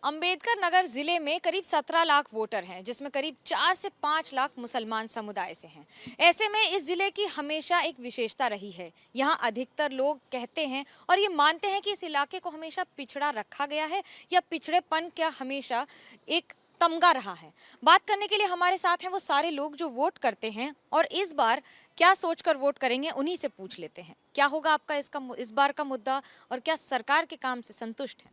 अंबेडकर नगर जिले में करीब 17 लाख वोटर हैं, जिसमें करीब 4 से 5 लाख मुसलमान समुदाय से हैं। ऐसे में इस जिले की हमेशा एक विशेषता रही है। यहाँ अधिकतर लोग कहते हैं और ये मानते हैं कि इस इलाके को हमेशा पिछड़ा रखा गया है या पिछड़ेपन का हमेशा एक तमगा रहा है। बात करने के लिए हमारे साथ हैं वो सारे लोग जो वोट करते हैं और इस बार क्या सोचकर वोट करेंगे, उन्हीं से पूछ लेते हैं। क्या होगा आपका इस बार का मुद्दा और क्या सरकार के काम से संतुष्ट हैं?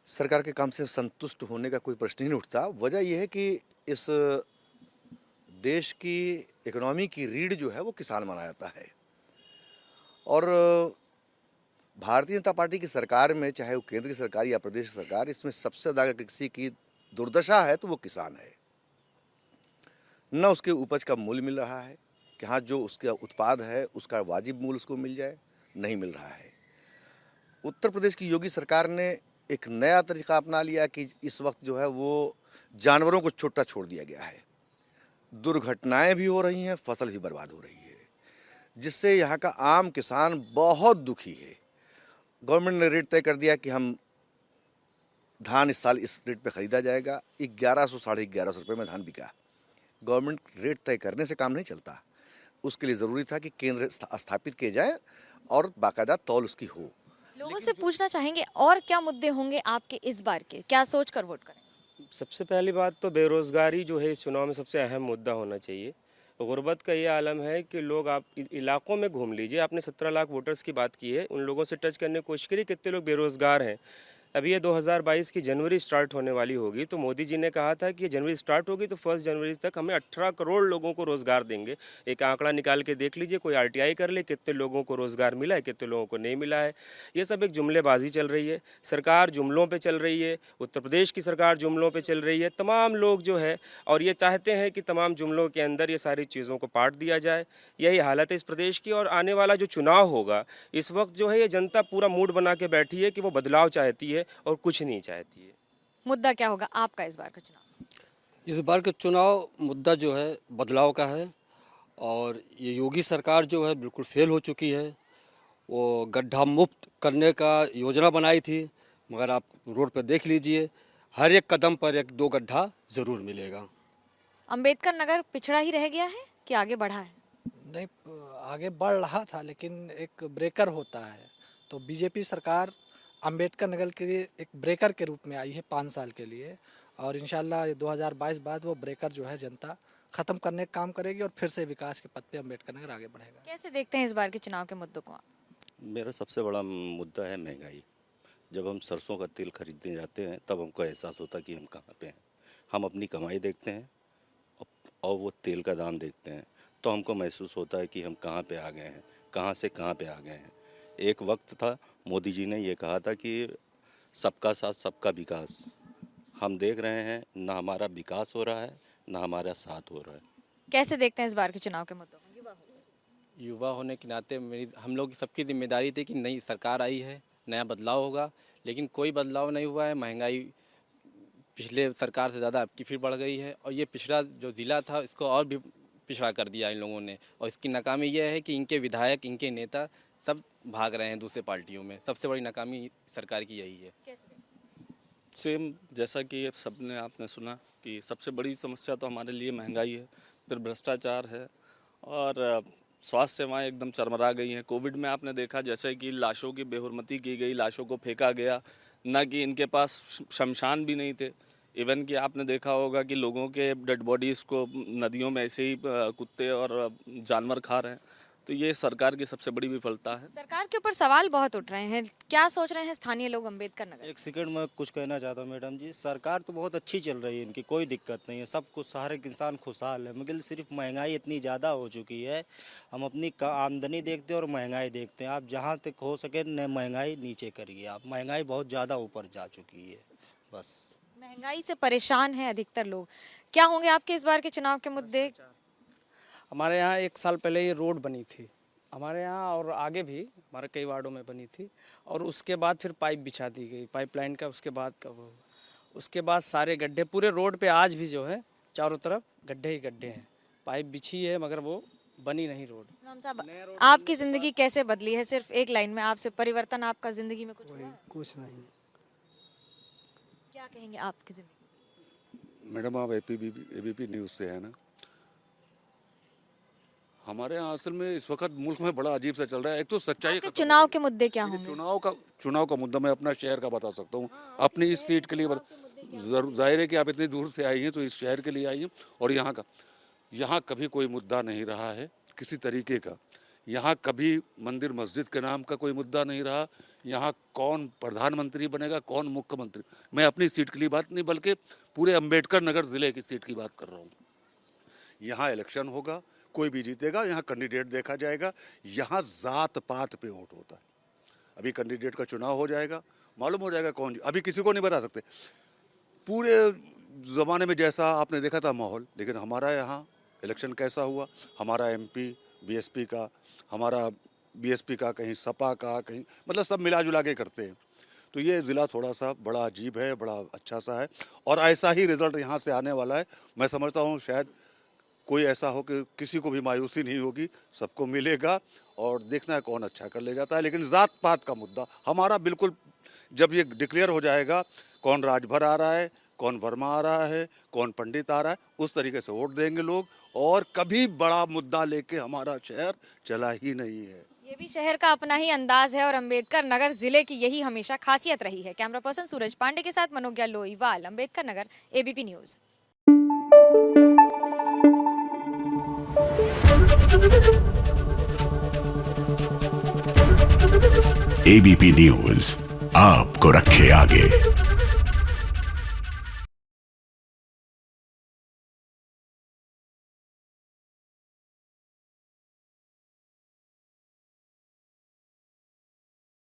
सरकार के काम से संतुष्ट होने का कोई प्रश्न ही नहीं उठता। वजह यह है कि इस देश की इकोनॉमी की रीढ़ जो है वो किसान माना जाता है और भारतीय जनता पार्टी की सरकार में, चाहे वो केंद्र की सरकार या प्रदेश की सरकार, इसमें सबसे ज़्यादा अगर किसी की दुर्दशा है तो वो किसान है। न उसके उपज का मूल्य मिल रहा है कि हाँ, जो उसका उत्पाद है उसका वाजिब मूल्य उसको मिल जाए, नहीं मिल रहा है। उत्तर प्रदेश की योगी सरकार ने एक नया तरीका अपना लिया कि इस वक्त जो है वो जानवरों को छुट्टा छोड़ दिया गया है। दुर्घटनाएं भी हो रही हैं, फसल भी बर्बाद हो रही है, जिससे यहाँ का आम किसान बहुत दुखी है। गवर्नमेंट ने रेट तय कर दिया कि हम धान इस साल इस रेट पे खरीदा जाएगा। 1100 साढ़े 1100 रुपये में धान बिका। गवर्नमेंट रेट तय करने से काम नहीं चलता, उसके लिए ज़रूरी था कि केंद्र स्थापित किए जाए और बाकायदा तौल उसकी हो। लोगों से पूछना चाहेंगे और क्या मुद्दे होंगे आपके इस बार के, क्या सोचकर वोट करें? सबसे पहली बात तो बेरोज़गारी जो है इस चुनाव में सबसे अहम मुद्दा होना चाहिए। गुर्बत का ये आलम है कि लोग, आप इलाकों में घूम लीजिए। आपने 17 लाख वोटर्स की बात की है, उन लोगों से टच करने की कोशिश करिए कितने लोग बेरोज़गार हैं। अभी ये 2022 की जनवरी स्टार्ट होने वाली होगी, तो मोदी जी ने कहा था कि ये जनवरी स्टार्ट होगी तो 1 जनवरी तक हमें 18 करोड़ लोगों को रोज़गार देंगे। एक आंकड़ा निकाल के देख लीजिए, कोई आरटीआई कर ले, कितने लोगों को रोज़गार मिला है, कितने लोगों को नहीं मिला है। ये सब एक जुमलेबाजी चल रही है। सरकार जुमलों पे चल रही है, उत्तर प्रदेश की सरकार जुमलों पे चल रही है। तमाम लोग जो है और ये चाहते हैं कि तमाम जुमलों के अंदर ये सारी चीज़ों को पाट दिया जाए। यही हालत है इस प्रदेश की। और आने वाला जो चुनाव होगा, इस वक्त जो है ये जनता पूरा मूड बना के बैठी है कि वो बदलाव चाहती है और कुछ नहीं चाहती है। मुद्दा क्या होगा आपका इस बार का चुनाव? इस बार का चुनाव मुद्दा जो है बदलाव का है और ये योगी सरकार जो है बिल्कुल फेल हो चुकी है। वो गड्ढा मुक्त करने का योजना बनाई थी, मगर आप रोड पर देख लीजिए, हर एक कदम पर एक दो गड्ढा ज़रूर मिलेगा। अंबेडकर नगर पिछड़ा ही रह गया है कि आगे बढ़ा है? नहीं, आगे बढ़ रहा था, लेकिन एक ब्रेकर होता है। तो बीजेपी सरकार अंबेडकर नगर के लिए एक ब्रेकर के रूप में आई है 5 साल के लिए, और इंशाल्लाह 2022 बाद वो ब्रेकर जो है जनता ख़त्म करने का काम करेगी और फिर से विकास के पथ पे अंबेडकर नगर आगे बढ़ेगा। कैसे देखते हैं इस बार के चुनाव के मुद्दों को आप? मेरा सबसे बड़ा मुद्दा है महंगाई। जब हम सरसों का तेल खरीदने जाते हैं तब हमको एहसास होता है कि हम कहाँ पे हैं। हम अपनी कमाई देखते हैं और वो तेल का दाम देखते हैं तो हमको महसूस होता है कि हम कहाँ पे आ गए हैं, कहाँ से कहाँ पे आ गए हैं। एक वक्त था, मोदी जी ने ये कहा था कि सबका साथ सबका विकास। हम देख रहे हैं ना हमारा विकास हो रहा है ना हमारा साथ हो रहा है। कैसे देखते हैं इस बार के चुनाव के मुद्दों को? युवा होने के नाते मेरी हम लोग की सबकी जिम्मेदारी थी कि नई सरकार आई है, नया बदलाव होगा, लेकिन कोई बदलाव नहीं हुआ है। महंगाई पिछले सरकार से ज़्यादा अब की फिर बढ़ गई है और ये पिछड़ा जो ज़िला था इसको और भी पिछड़ा कर दिया इन लोगों ने। और इसकी नाकामी ये है कि इनके विधायक, इनके नेता सब भाग रहे हैं दूसरे पार्टियों में। सबसे बड़ी नाकामी सरकार की यही है। सेम जैसा कि सबने आपने सुना कि सबसे बड़ी समस्या तो हमारे लिए महंगाई है, फिर भ्रष्टाचार है और स्वास्थ्य सेवाएं एकदम चरमरा गई हैं। कोविड में आपने देखा जैसे कि लाशों की बेहुरमती की गई, लाशों को फेंका गया, ना कि इनके पास शमशान भी नहीं थे। इवन कि आपने देखा होगा कि लोगों के डेड बॉडीज़ को नदियों में ऐसे ही कुत्ते और जानवर खा रहे हैं। तो ये सरकार की सबसे बड़ी विफलता है। सरकार के ऊपर सवाल बहुत उठ रहे हैं, क्या सोच रहे हैं स्थानीय लोग अंबेडकर नगर? एक सेकंड में कुछ कहना चाहता हूँ मैडम जी। सरकार तो बहुत अच्छी चल रही है, इनकी कोई दिक्कत नहीं है, सब कुछ सारे इंसान खुशहाल है, मगर सिर्फ महंगाई इतनी ज़्यादा हो चुकी है। हम अपनी आमदनी देखते हैं और महंगाई देखते हैं। आप जहाँ तक हो सके न महंगाई नीचे करिए। आप महंगाई बहुत ज़्यादा ऊपर जा चुकी है। बस महंगाई से परेशान हैं अधिकतर लोग। क्या होंगे आपके इस बार के चुनाव के मुद्दे? हमारे यहाँ 1 साल पहले ये रोड बनी थी हमारे यहाँ, और आगे भी हमारे कई वार्डों में बनी थी, और उसके बाद फिर पाइप बिछा दी गई पाइपलाइन का। उसके बाद का वो, उसके बाद सारे गड्ढे पूरे रोड पे आज भी जो है चारों तरफ गड्ढे ही गड्ढे हैं। पाइप बिछी है मगर वो बनी नहीं रोड। इमाम साहब, आपकी ज़िंदगी कैसे बदली है? सिर्फ एक लाइन में आपसे परिवर्तन आपका ज़िंदगी में कुछ हुआ है? कुछ नहीं। क्या कहेंगे आपकी जिंदगी? मैडम आप एबीपी न्यूज़ से है ना। हमारे यहाँ असल में इस वक्त मुल्क में बड़ा अजीब सा चल रहा है। एक तो सच्चाई आपके चुनाव के मुद्दे क्या होंगे? चुनाव का मुद्दा मैं अपना शहर का बता सकता हूँ। अपनी इस सीट के लिए जाहिर है कि आप इतनी दूर से आई हैं तो इस शहर के लिए आई हैं। और यहाँ कभी कोई मुद्दा नहीं रहा है किसी तरीके का। यहाँ कभी मंदिर मस्जिद के नाम का कोई मुद्दा नहीं रहा। यहाँ कौन प्रधानमंत्री बनेगा, कौन मुख्यमंत्री, मैं अपनी सीट के लिए बात नहीं बल्कि पूरे अंबेडकर नगर ज़िले की सीट की बात कर रहा हूँ। यहाँ इलेक्शन होगा, कोई भी जीतेगा, यहाँ कैंडिडेट देखा जाएगा। यहाँ जात पात पे वोट होता है। अभी कैंडिडेट का चुनाव हो जाएगा, मालूम हो जाएगा कौन। अभी किसी को नहीं बता सकते पूरे ज़माने में जैसा आपने देखा था माहौल, लेकिन हमारा यहाँ इलेक्शन कैसा हुआ, हमारा एमपी बीएसपी का, हमारा बीएसपी का, कहीं सपा का, कहीं मतलब सब मिला जुला के करते हैं। तो ये ज़िला थोड़ा सा बड़ा अजीब है, बड़ा अच्छा सा है और ऐसा ही रिज़ल्ट यहाँ से आने वाला है। मैं समझता हूँ शायद कोई ऐसा हो कि किसी को भी मायूसी नहीं होगी, सबको मिलेगा और देखना है कौन अच्छा कर ले जाता है। लेकिन ज़ात पात का मुद्दा हमारा बिल्कुल, जब ये डिक्लेयर हो जाएगा कौन राजभर आ रहा है, कौन वर्मा आ रहा है, कौन पंडित आ रहा है, उस तरीके से वोट देंगे लोग। और कभी बड़ा मुद्दा लेके हमारा शहर चला ही नहीं है। ये भी शहर का अपना ही अंदाज है और अंबेडकर नगर जिले की यही हमेशा खासियत रही है। कैमरा पर्सन सूरज पांडे के साथ Manogya Loiwal, Ambedkar Nagar, ABP news. ABP news आपको रखे आगे।